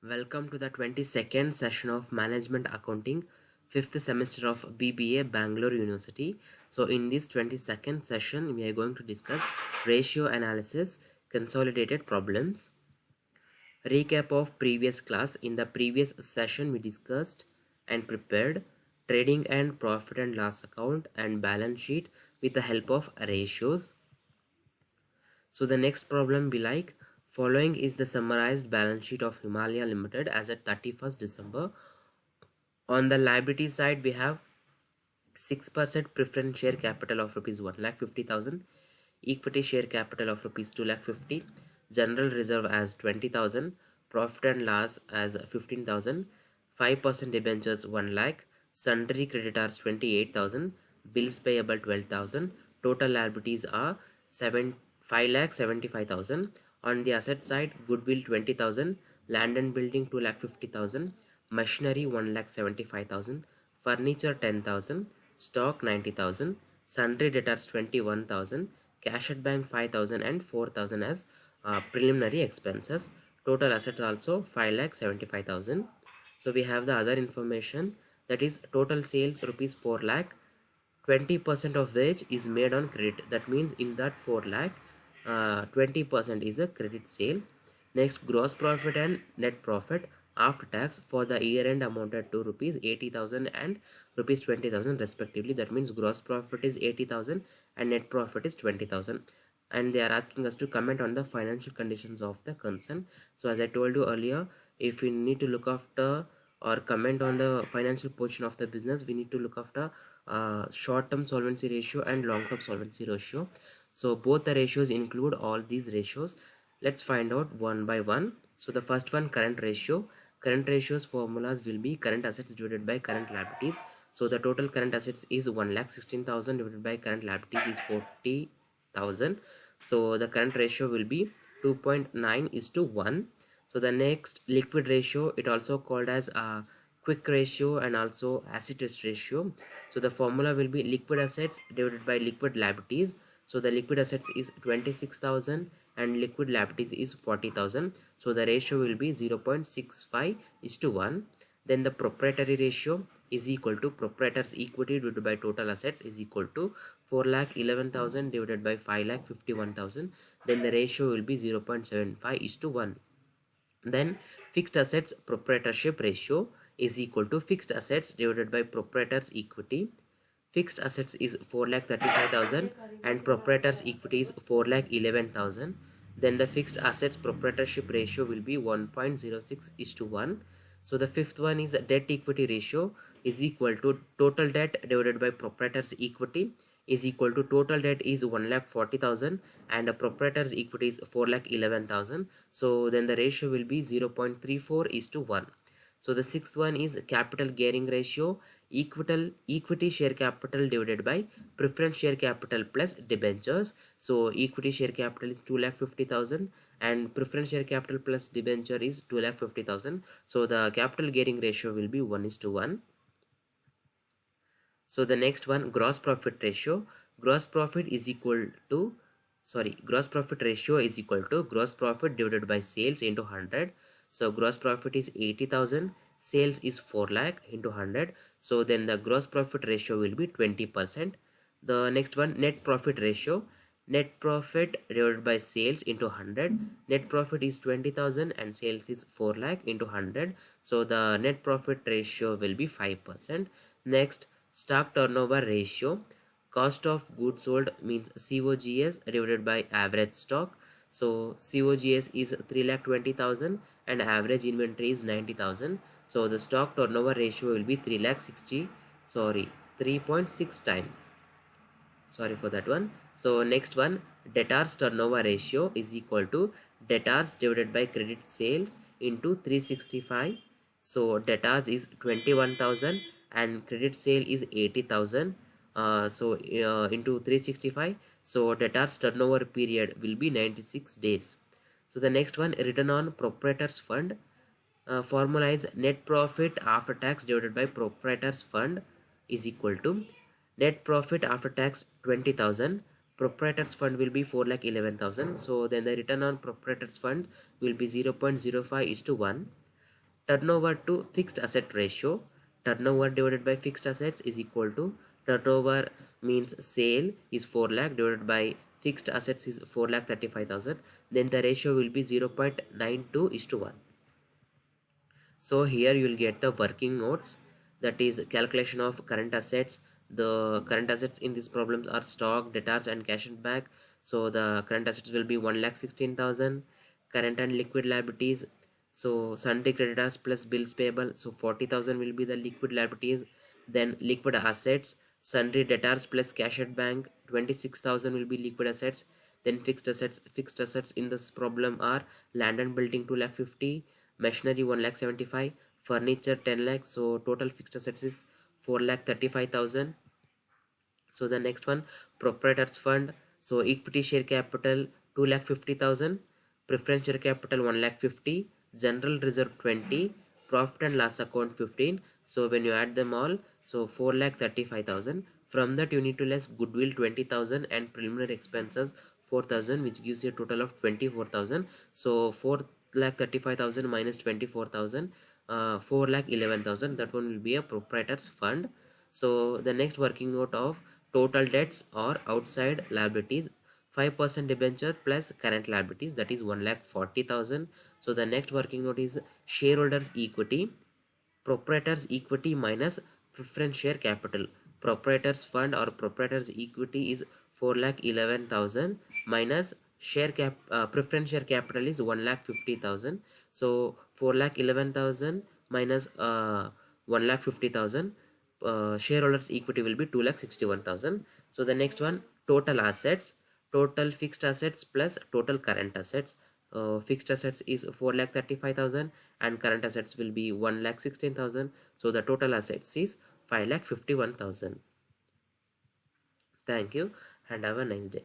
Welcome to the 22nd session of Management Accounting, 5th semester of BBA Bangalore University. So in this 22nd session, we are going to discuss ratio analysis, consolidated problems. Recap of previous class. In the previous session, we discussed and prepared trading and profit and loss account and balance sheet with the help of ratios. So the next problem be like, following is the summarized balance sheet of Himalaya Limited as at 31st December. On the liability side, we have 6% preference share capital of rupees 1,50,000, equity share capital of rupees 2,50,000, general reserve as 20,000, profit and loss as 15,000, 5% debentures 1 lakh, sundry creditors 28,000, bills payable 12,000, total liabilities are 5,75,000. On the asset side, goodwill 20,000, land and building 2,50,000, machinery 1,75,000, furniture 10,000, stock 90,000, sundry debtors 21,000, cash at bank 5,000 and 4,000 as preliminary expenses. Total assets also 5,75,000. So we have the other information, that is total sales rupees 4 lakh, 20% of which is made on credit. That means in that 4 lakh, 20% is a credit sale. Next, gross profit and net profit after tax for the year end amounted to rupees 80,000 and rupees 20,000 respectively. That means gross profit is 80,000 and net profit is 20,000. And they are asking us to comment on the financial conditions of the concern. So as I told you earlier, if we need to look after or comment on the financial portion of the business, we need to look after short-term solvency ratio and long-term solvency ratio. So both the ratios include all these ratios. Let's find out one by one. So the first one, current ratio. Current ratios formulas will be current assets divided by current liabilities. So the total current assets is 1,16,000 divided by current liabilities is 40,000. So the current ratio will be 2.9:1. So the next, liquid ratio, it also called as quick ratio and also acid test ratio. So the formula will be liquid assets divided by liquid liabilities. So the liquid assets is 26,000 and liquid liabilities is 40,000. So the ratio will be 0.65:1. Then the proprietary ratio is equal to proprietor's equity divided by total assets is equal to 4,11,000 divided by 5,51,000. Then the ratio will be 0.75:1. Then fixed assets proprietorship ratio is equal to fixed assets divided by proprietor's equity. Fixed assets is 4,35,000 and proprietor's equity is 4,11,000. Then the fixed assets proprietorship ratio will be 1.06:1. So the fifth one is debt equity ratio is equal to total debt divided by proprietor's equity is equal to total debt is 1,40,000 and the proprietor's equity is 4,11,000. So then the ratio will be 0.34:1. So the sixth one is capital gearing ratio, equity share capital divided by preference share capital plus debentures. So equity share capital is 2,50,000 and preference share capital plus debenture is 2,50,000. So the capital gearing ratio will be 1:1. So the next one, gross profit ratio. Gross profit is equal to, gross profit ratio is equal to gross profit divided by sales into 100. So gross profit is 80,000, sales is 4 lakh into 100. So then the gross profit ratio will be 20%. The next one, net profit ratio. Net profit divided by sales into 100. Net profit is 20,000 and sales is 4 lakh into 100. So the net profit ratio will be 5%. Next, stock turnover ratio. Cost of goods sold means COGS divided by average stock. So COGS is 3,20,000 and average inventory is 90,000. So the stock turnover ratio will be 3.6 times. Sorry for that one. So next one, debtors turnover ratio is equal to debtors divided by credit sales into 365. So debtors is 21,000 and credit sale is 80,000. Into 365. So debtors turnover period will be 96 days. So the next one, return on proprietor's fund. Formula is net profit after tax divided by proprietor's fund is equal to net profit after tax 20,000. Proprietor's fund will be 4,11,000. So then the return on proprietor's fund will be 0.05:1. Turnover to fixed asset ratio. Turnover divided by fixed assets is equal to, turnover means sale is 4 lakh divided by fixed assets is 4 lakh 35,000. Then the ratio will be 0.92:1. So here you will get the working notes, that is calculation of current assets. The current assets in these problems are stock, debtors and cash and bank. So the current assets will be 1,16,000. Current and liquid liabilities, so sundry creditors plus bills payable, so 40,000 will be the liquid liabilities. Then liquid assets, sundry debtors plus cash at bank, 26,000 will be liquid assets. Then fixed assets in this problem are land and building 2,50,000, machinery 1,75,000, furniture 10 lakhs. So total fixed assets is 4,35,000. So the next one, proprietors fund, so equity share capital 2,50,000, preference share capital 1,50,000, general reserve 20, profit and loss account 15. So when you add them all, so 4,35,000. From that you need to less goodwill 20,000 and preliminary expenses 4,000, which gives you a total of 24,000. So 4,35,000 minus 24,000, 4,11,000. That one will be a proprietors fund. So the next working note of total debts or outside liabilities, 5% debenture plus current liabilities, that is 1,40,000. So the next working note is shareholders equity, proprietors equity minus preference share capital. Proprietors fund or proprietors equity is 4,11,000 minus preference share capital is 1,50,000. So 4,11,000 minus 1,50,000, shareholders equity will be 2,61,000. So the next one, total assets, total fixed assets plus total current assets. Fixed assets is 4,35,000 and current assets will be 1,16,000. So the total assets is 5,51,000. Thank you and have a nice day.